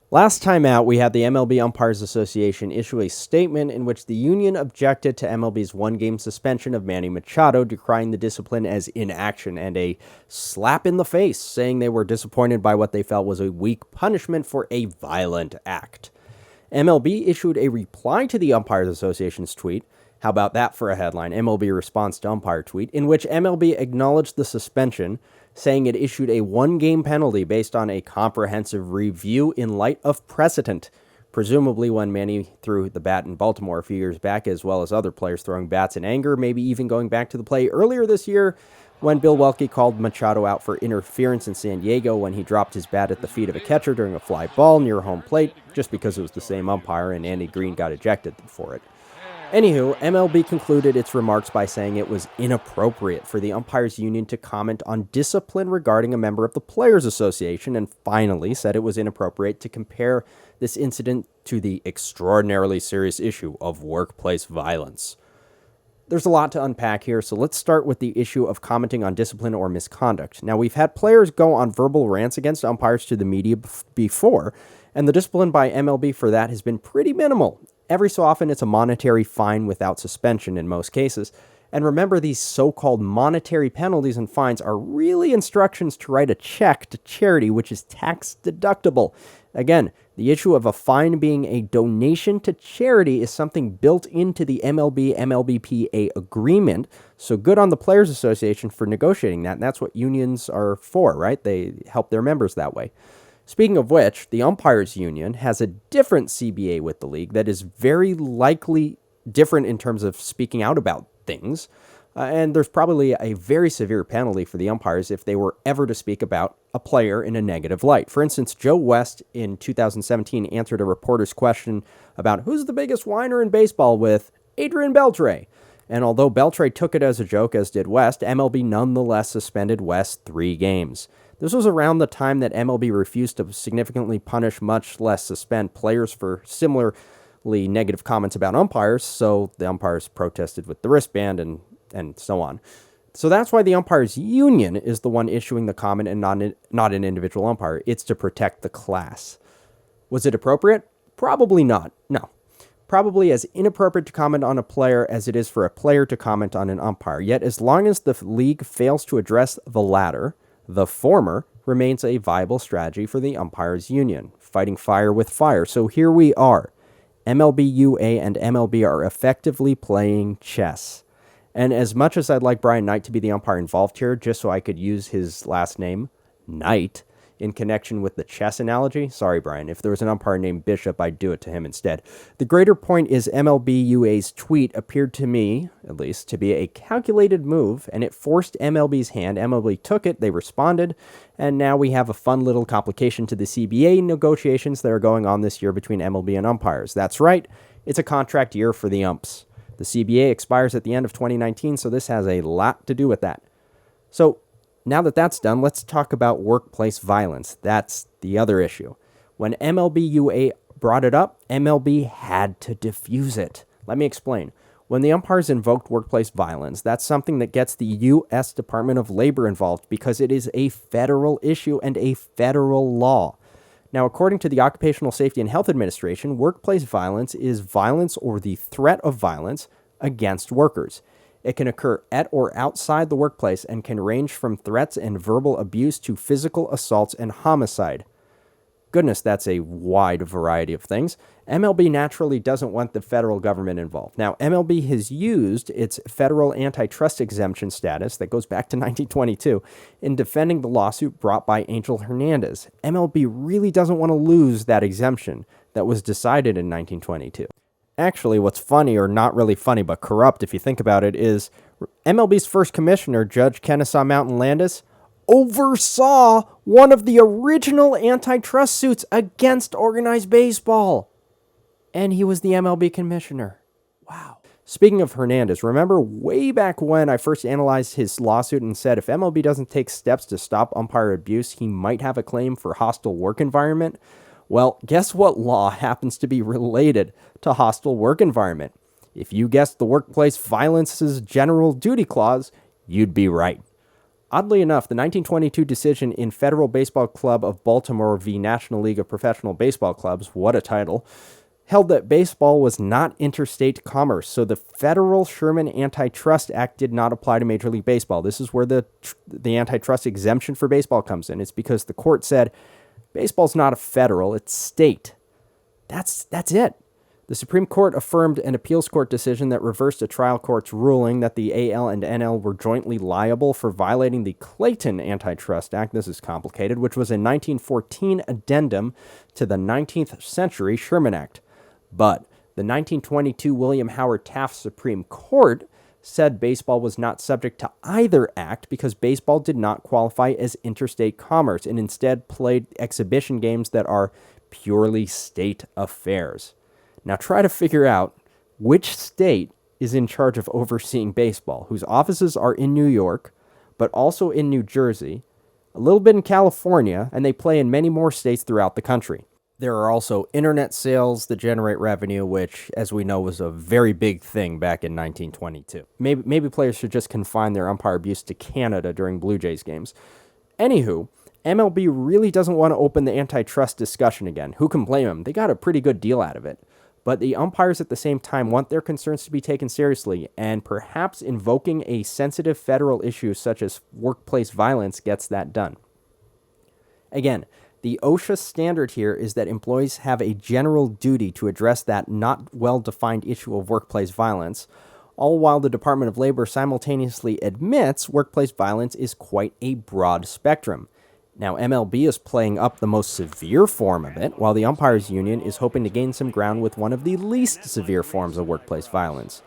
Last time out, we had the MLB Umpires Association issue a statement in which the union objected to MLB's one-game suspension of Manny Machado, decrying the discipline as inaction and a slap in the face, saying they were disappointed by what they felt was a weak punishment for a violent act. MLB issued a reply to the Umpires Association's tweet. How about that for a headline? MLB response to Umpire tweet, in which MLB acknowledged the suspension, saying it issued a one-game penalty based on a comprehensive review in light of precedent, presumably when Manny threw the bat in Baltimore a few years back, as well as other players throwing bats in anger, maybe even going back to the play earlier this year when Bill Welke called Machado out for interference in San Diego when he dropped his bat at the feet of a catcher during a fly ball near home plate, just because it was the same umpire and Andy Green got ejected for it. Anywho, MLB concluded its remarks by saying it was inappropriate for the umpires union to comment on discipline regarding a member of the Players Association, and finally said it was inappropriate to compare this incident to the extraordinarily serious issue of workplace violence. There's a lot to unpack here, so let's start with the issue of commenting on discipline or misconduct. Now, we've had players go on verbal rants against umpires to the media before, and the discipline by MLB for that has been pretty minimal. Every so often, it's a monetary fine without suspension in most cases. And remember, these so-called monetary penalties and fines are really instructions to write a check to charity, which is tax deductible. Again, the issue of a fine being a donation to charity is something built into the MLB-MLBPA agreement. So good on the Players Association for negotiating that. And that's what unions are for, right? They help their members that way. Speaking of which, the Umpires Union has a different CBA with the league that is very likely different in terms of speaking out about things, and there's probably a very severe penalty for the umpires if they were ever to speak about a player in a negative light. For instance, Joe West in 2017 answered a reporter's question about who's the biggest whiner in baseball with Adrian Beltre. And although Beltre took it as a joke, as did West, MLB nonetheless suspended West 3 games. This was around the time that MLB refused to significantly punish, much less suspend, players for similarly negative comments about umpires, so the umpires protested with the wristband and so on. So that's why the Umpires Union is the one issuing the comment and not an individual umpire. It's to protect the class. Was it appropriate? Probably not. No. Probably as inappropriate to comment on a player as it is for a player to comment on an umpire. Yet as long as the league fails to address the latter, the former remains a viable strategy for the Umpires Union, fighting fire with fire. So here we are. MLBUA and MLB are effectively playing chess. And as much as I'd like Brian Knight to be the umpire involved here, just so I could use his last name, Knight, in connection with the chess analogy, sorry, Brian, if there was an umpire named Bishop, I'd do it to him instead. The greater point is MLBUA's tweet appeared to me, at least, to be a calculated move, and it forced MLB's hand. MLB took it, they responded, and now we have a fun little complication to the CBA negotiations that are going on this year between MLB and umpires. That's right, it's a contract year for the umps. The CBA expires at the end of 2019, so this has a lot to do with that. So, now that that's done, let's talk about workplace violence. That's the other issue. When MLBUA brought it up, MLB had to diffuse it. Let me explain. When the umpires invoked workplace violence, that's something that gets the U.S. Department of Labor involved because it is a federal issue and a federal law. Now, according to the Occupational Safety and Health Administration, workplace violence is violence or the threat of violence against workers. It can occur at or outside the workplace and can range from threats and verbal abuse to physical assaults and homicide. Goodness, that's a wide variety of things. MLB naturally doesn't want the federal government involved. Now, MLB has used its federal antitrust exemption status that goes back to 1922 in defending the lawsuit brought by Angel Hernandez. MLB really doesn't want to lose that exemption that was decided in 1922. Actually, what's funny, or not really funny, but corrupt if you think about it, is MLB's first commissioner, Judge Kennesaw Mountain Landis, oversaw one of the original antitrust suits against organized baseball. And he was the MLB commissioner. Wow. Speaking of Hernandez, remember way back when I first analyzed his lawsuit and said if MLB doesn't take steps to stop umpire abuse, he might have a claim for hostile work environment? Well, guess what law happens to be related to hostile work environment? If you guessed the Workplace Violence's General Duty Clause, you'd be right. Oddly enough, the 1922 decision in Federal Baseball Club of Baltimore v. National League of Professional Baseball Clubs, what a title, held that baseball was not interstate commerce, so the federal Sherman Antitrust Act did not apply to Major League Baseball. This is where the antitrust exemption for baseball comes in. It's because the court said baseball's not a federal, it's state. That's it. The Supreme Court affirmed an appeals court decision that reversed a trial court's ruling that the AL and NL were jointly liable for violating the Clayton Antitrust Act. This is complicated, which was a 1914 addendum to the 19th century Sherman Act. But the 1922 William Howard Taft Supreme Court said baseball was not subject to either act because baseball did not qualify as interstate commerce and instead played exhibition games that are purely state affairs. Now try to figure out which state is in charge of overseeing baseball, whose offices are in New York, but also in New Jersey, a little bit in California, and they play in many more states throughout the country. There are also internet sales that generate revenue, which, as we know, was a very big thing back in 1922. Maybe players should just confine their umpire abuse to Canada during Blue Jays games. Anywho, MLB really doesn't want to open the antitrust discussion again. Who can blame them? They got a pretty good deal out of it. But the umpires at the same time want their concerns to be taken seriously, and perhaps invoking a sensitive federal issue such as workplace violence gets that done. Again, the OSHA standard here is that employees have a general duty to address that not well-defined issue of workplace violence, all while the Department of Labor simultaneously admits workplace violence is quite a broad spectrum. Now, MLB is playing up the most severe form of it, while the Umpires Union is hoping to gain some ground with one of the least severe forms of workplace violence.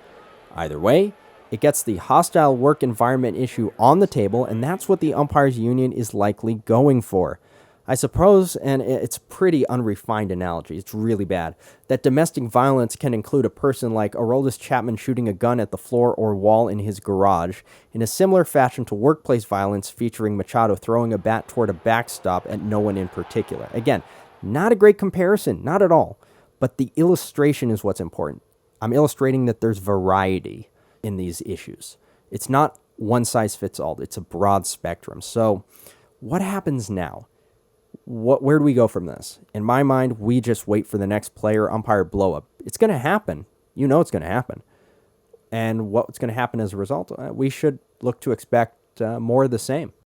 Either way, it gets the hostile work environment issue on the table, and that's what the Umpires Union is likely going for. I suppose, and it's a pretty unrefined analogy, it's really bad, that domestic violence can include a person like Aroldis Chapman shooting a gun at the floor or wall in his garage, in a similar fashion to workplace violence featuring Machado throwing a bat toward a backstop at no one in particular. Again, not a great comparison, not at all, but the illustration is what's important. I'm illustrating that there's variety in these issues. It's not one size fits all, it's a broad spectrum. So, what happens now? Where do we go from this? In my mind, we just wait for the next player umpire blow up. It's going to happen. You know it's going to happen. And what's going to happen as a result? We should look to expect more of the same.